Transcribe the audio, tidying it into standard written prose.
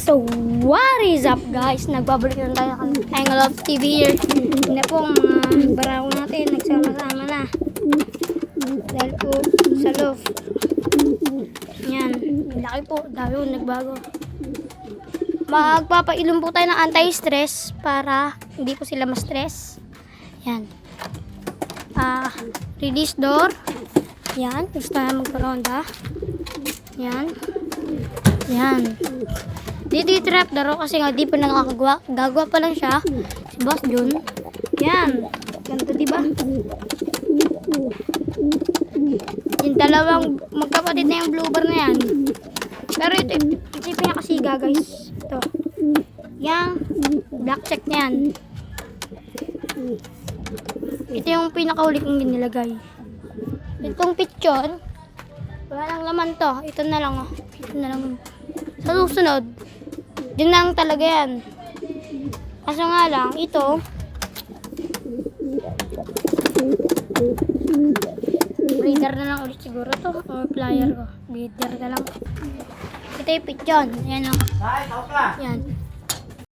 So, what is up guys? Nagbabalik na tayo ng Angle of TV here. Hindi po ang mga barako natin. Nagsama-sama na. Dahil po sa loob. Yan. Laki po. Dami po nagbago. Magpapainom po tayo ng anti-stress para hindi po sila ma-stress. Yan. Release door. Yan. Gusto na magparonda. Yan. Yan. Dito i-trap daro kasi nga di pa nakakagawa. Gagawa pa lang siya. Si Boss Jun. Yan. Ganito diba? Yung dalawang magkapatid na yung blue bar na yan. Pero ito yung pinakasiga guys. Ito. Yang black check na yan. Ito yung pinakahuli kong nilagay. Itong pitchon. Wala lang laman to. Ito na lang oh. Ito na lang. Sa susunod, din lang talaga yan. Kaso nga lang, ito, breeder na lang ulit siguro to. O plier ko. Breeder na lang. Ito yung pityon. Ayan o. Yan.